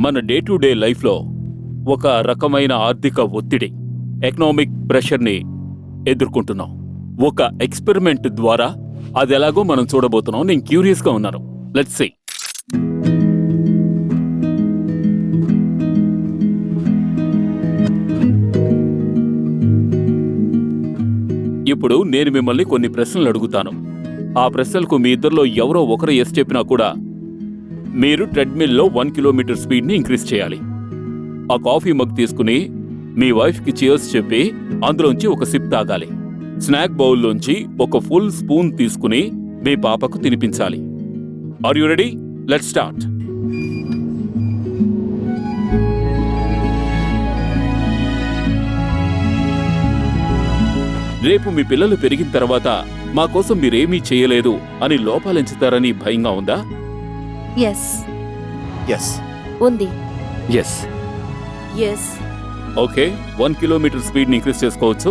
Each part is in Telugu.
మన డే టు డే లైఫ్లో ఒక రకమైన ఆర్థిక ఒత్తిడి, ఎకనామిక్ ప్రెషర్ని ఎదుర్కొంటున్నాం. ఒక ఎక్స్పెరిమెంట్ ద్వారా అది ఎలాగో మనం చూడబోతున్నాం. నేను క్యూరియస్గా ఉన్నాను. Let's see. ఇప్పుడు నేను మిమ్మల్ని కొన్ని ప్రశ్నలు అడుగుతాను. ఆ ప్రశ్నలకు మీ ఇద్దరిలో ఎవరో ఒకరు ఎస్ చెప్పినా కూడా మీరు ట్రెడ్మిల్లో 1 కిలోమీటర్ స్పీడ్ని ఇంక్రీజ్ చేయాలి. ఆ కాఫీ మగ్ తీసుకుని మీ వైఫ్కి చియర్స్ చెప్పి అందులోంచి ఒక సిప్ తాగాలి. స్నాక్ బౌల్లోంచి ఒక ఫుల్ స్పూన్ తీసుకుని మీ పాపకు తినిపించాలి. Are you ready? Let's start. రేపు మీ పిల్లలు పెరిగిన తర్వాత మా కోసం మీరేమీ చేయలేదు అని లోపాలెంచుతారని భయంగా ఉందా? ఉంది. ఓకే, 1 కిలోమీటర్ స్పీడ్ని ఇంక్రీజ్ చేసుకోవచ్చు.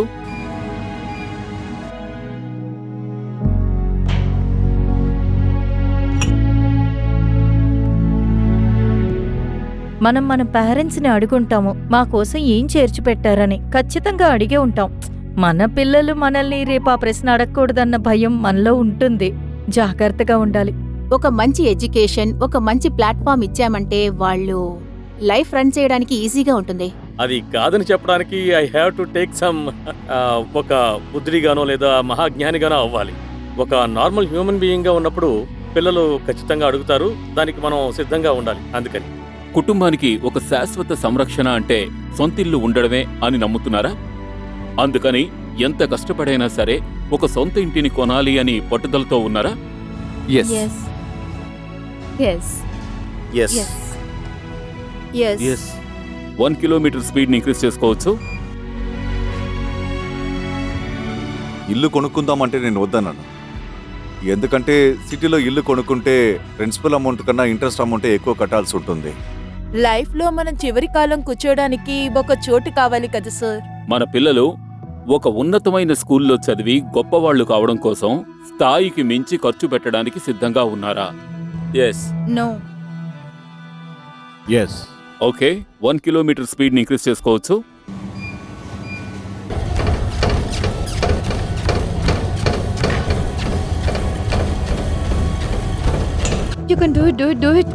మనం మన పేరెంట్స్ని అడుగుంటాము మా కోసం ఏం చేర్చి పెట్టారని. ఖచ్చితంగా అడిగే ఉంటాం. మన పిల్లలు మనల్ని రేపు ఆ ప్రశ్న అడగకూడదన్న భయం మనలో ఉంటుంది. జాగ్రత్తగా ఉండాలి. ఒక మంచి ఎడ్యుకేషన్, ఒక మంచి ప్లాట్ఫామ్ ఇచ్చామంటే వాళ్ళు లైఫ్ రన్ చేయడానికి ఈజీగా ఉంటుంది. అది కాదని చెప్పడానికి I have to take some ఒక బుద్ధిగానో లేదా మహాజ్ఞానిగానో అవ్వాలి. ఒక నార్మల్ హ్యూమన్ బీయింగ్ గా ఉన్నప్పుడు పిల్లలు ఖచ్చితంగా అడుగుతారు. దానికి మనం సిద్ధంగా ఉండాలి. అందుకని కుటుంబానికి ఒక శాశ్వత సంరక్షణ అంటే సొంతిల్లు ఉండడమే అని నమ్ముతున్నారా? అందుకని ఎంత కష్టపడైనా సరే ఒక సొంత ఇంటిని కొనాలి అని పట్టుదలతో ఉన్నారా? Yes. 1 కిలోమీటర్ స్పీడ్ని ఇంక్రీజ్ చేసుకోవచ్చు. ఇల్లు కొనుక్కుందామంటే నేను వద్దన్నాను. ఎందుకంటే సిటీలో ఇల్లు కొనుక్కుంటే ప్రిన్సిపల్ అమౌంట్ కన్నా ఇంట్రెస్ట్ అమౌంటే ఎక్కువ కట్టాల్సి ఉంటుంది. లైఫ్ లో మనం చివరి కాలం కూర్చోడానికి ఒక చోటు కావాలి కదా సార్. మన పిల్లలు ఒక ఉన్నతమైన స్కూల్లో చదివి గొప్పవాళ్లు కావడం కోసం స్థాయికి మించి ఖర్చు పెట్టడానికి సిద్ధంగా ఉన్నారా? నో. ఓకే, 1 కిలోమీటర్ స్పీడ్ని ఇంక్రీజ్ చేసుకోవచ్చు. You can do it.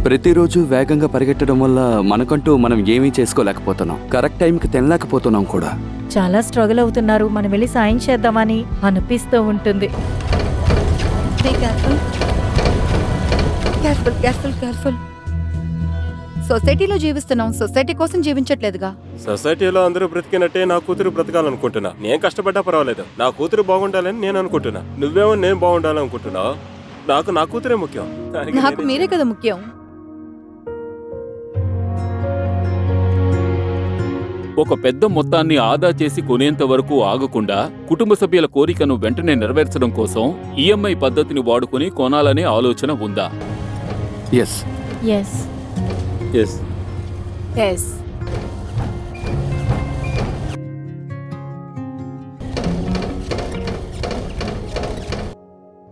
ప్రతిరోజు వేగంగా పరిగెట్టడం వల్ల మనకంటూ మనం ఏమీ చేసుకోలేకపోతున్నాం. కరెక్ట్ టైంకి తినలేకపోతున్నాం కూడా. చాలా స్ట్రగుల్ అవుతున్నారు. మనం వెళ్ళి సాయం చేద్దామని అనిపిస్తూ ఉంటుంది. Be careful. సొసైటీలో జీవిస్తున్నాం. సొసైటీ కోసం జీవించట్లేదుగా. సొసైటీలో అందరూ బ్రతికినట్టే నా కూతురు బ్రతకాలనుకుంటున్నా. నేను కష్టపడ్డా పర్వాలేదు. నా కూతురు బాగుండాలని నేను అనుకుంటున్నా. నువ్వేమో నేను బాగుండాలనుకుంటున్నావు. నాకు నా కూతురే ముఖ్యం. నాకు మీరే కదా ముఖ్యం. ఒక పెద్ద మొత్తాన్ని ఆదా చేసి కొనేంత వరకు ఆగకుండా కుటుంబ సభ్యుల కోరికను వెంటనే నెరవేర్చడం కోసం ఈఎంఐ పద్ధతిని వాడుకుని కొనాలనే ఆలోచన ఉందా? ఎస్.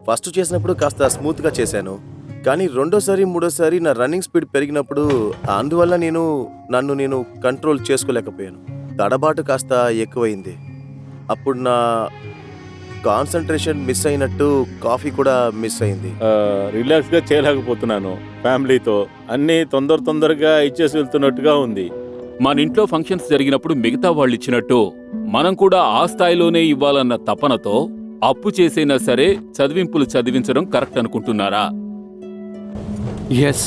ఫస్ట్ చేసినప్పుడు కాస్త స్మూత్గా చేశాను, కానీ రెండోసారి మూడోసారి నా రన్నింగ్ స్పీడ్ పెరిగినప్పుడు అందువల్ల నన్ను కంట్రోల్ చేసుకోలేకపోయాను. తడబాటు కాస్త ఎక్కువైంది. అప్పుడు నా కాన్సంట్రేషన్ మిస్ అయినట్టు కాఫీ కూడా మిస్ అయింది. రిలాక్స్గా చేయలేకపోతున్నాను. ఫ్యామిలీతో అన్నీ తొందరగా ఇచ్చేసి వెళ్తున్నట్టుగా ఉంది. మన ఇంట్లో ఫంక్షన్స్ జరిగినప్పుడు మిగతా వాళ్ళు ఇచ్చినట్టు మనం కూడా ఆ స్థాయిలోనే ఇవ్వాలన్న తపనతో అప్పు చేసైనా సరే చదివింపులు చదివించడం కరెక్ట్ అనుకుంటున్నారా? Yes.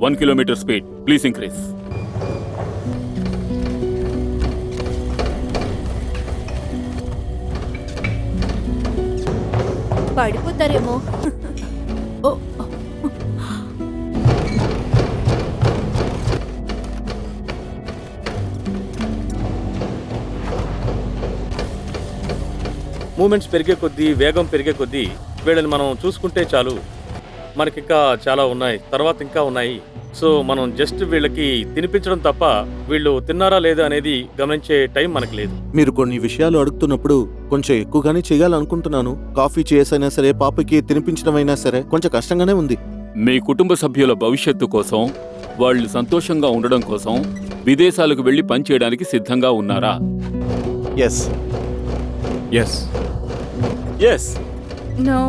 1 kilometre speed please increase. పడిపోతారేమో. మూమెంట్స్ పెరిగే కొద్దీ, వేగం పెరిగే కొద్దీ వీళ్ళని మనం చూసుకుంటే చాలు. మనకింకా చాలా ఉన్నాయి, తర్వాత ఇంకా ఉన్నాయి. సో మనం జస్ట్ వీళ్ళకి తినిపించడం తప్ప వీళ్ళు తిన్నారా లేదా అనేది గమనించే టైం మనకు లేదు. మీరు కొన్ని విషయాలు అడుగుతున్నప్పుడు కొంచెం ఎక్కువగానే చేయాలనుకుంటున్నాను. కాఫీ చేసైనా సరే, పాపకి తినిపించడం అయినా సరే కొంచెం కష్టంగానే ఉంది. మీ కుటుంబ సభ్యుల భవిష్యత్తు కోసం, వాళ్ళు సంతోషంగా ఉండడం కోసం విదేశాలకు వెళ్లి పనిచేయడానికి సిద్ధంగా ఉన్నారా? ఎస్. ఎస్. ఎస్. నో.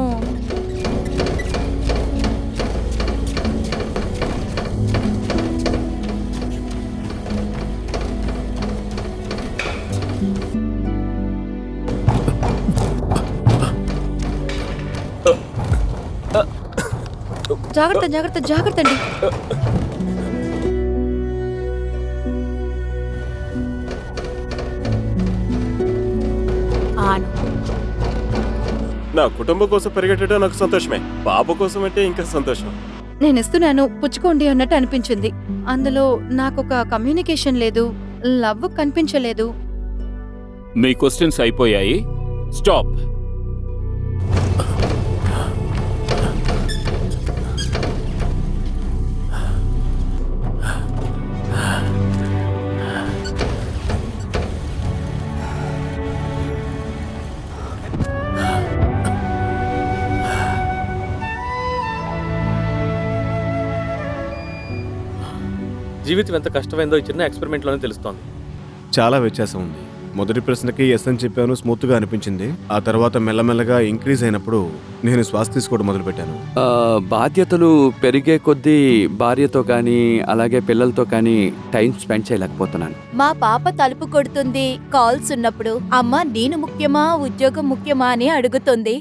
జాగ్రత్త జాగ్రత్త జాగ్రత్త అండి. ఆను. నా కుటుంబం కోసం పరిగెట్టడం నాకు సంతోషమే. పాప కోసం అంటే ఇంకా సంతోషం. నేను ఇస్తున్నాను, పుచ్చుకోండి అన్నట్టు అనిపించింది. అందులో నాకొక కమ్యూనికేషన్ లేదు, లవ్ కనిపించలేదు. మీ క్వశ్చన్స్ అయిపోయాయి. స్టాప్. జీవితం ఎంత కష్టమైందో ఈ చిన్న ఎక్స్పెరిమెంట్లోనే తెలుస్తోంది. చాలా వ్యత్యాసం ఉంది. మొదటి ప్రశ్నకి ఎస్ అని చెప్పాను, స్మూత్గా అనిపించింది. ఆ తర్వాత మెల్లమెల్లగా ఇంక్రీజ్ అయినప్పుడు నేను శ్వాస తీసుకోవడం మొదలుపెట్టాను. బాధ్యతలు పెరిగే కొద్దీ భార్యతో కానీ అలాగే పిల్లలతో కానీ టైం స్పెండ్ చేయలేకపోతున్నాను. మా పాప తలుపు కొడుతుంది కాల్స్ ఉన్నప్పుడు. అమ్మ నేను ముఖ్యమా ఉద్యోగం ముఖ్యమా అని అడుగుతుంది.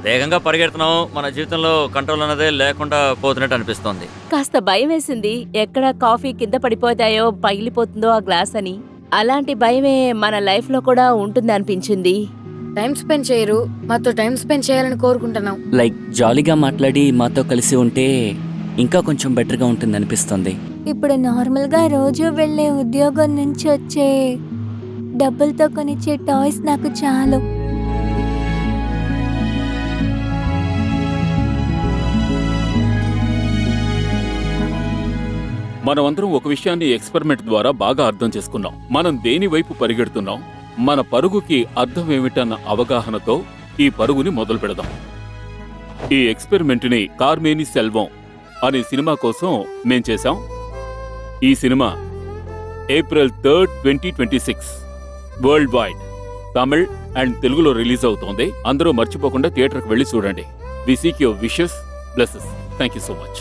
వేగంగా పరిగెడుతున్నాం, మన జీవితంలో కంట్రోల్ అన్నదే లేకుండా పోతున్నట్టు అనిపిస్తోంది. కాస్త భయం వేసింది, ఎక్కడ కాఫీ కింద పడిపోతాయో, పగిలిపోతుందో ఆ గ్లాస్ అని. అలాంటి భయమే మన లైఫ్ లో కూడా ఉంటుంది అనిపించింది. టైం స్పెండ్ చేయరు, మాతో టైం స్పెండ్ చేయాలని కోరుకుంటున్నాం. లైక్ జాలీగా మాట్లాడి మాతో కలిసి ఉంటే ఇంకా కొంచెం బెటర్గా ఉంటుంది అనిపిస్తుంది. ఇప్పుడు నార్మల్ గా రోజు వెళ్లే ఉద్యోగం నుంచి వచ్చే డబ్బులతో కొనిచ్చే టాయ్స్ నాకు చాలు. మనమందరం ఒక విషయాన్ని ఎక్స్పెరిమెంట్ ద్వారా బాగా అర్థం చేసుకున్నాం. మనం దేని వైపు పరిగెడుతున్నాం, మన పరుగుకి అర్థం ఏమిటన్న అవగాహనతో ఈ పరుగుని మొదలు పెడదాం. ఈ ఎక్స్పెరిమెంట్ని కార్మేని సెల్వం అనే సినిమా కోసం మేం చేశాం. ఈ సినిమా April 3rd, 2026 world wide Tamil and తెలుగులో రిలీజ్ అవుతోంది. అందరూ మర్చిపోకుండా థియేటర్కి వెళ్ళి చూడండి. We seek your wishes, blesses. Thank you so much.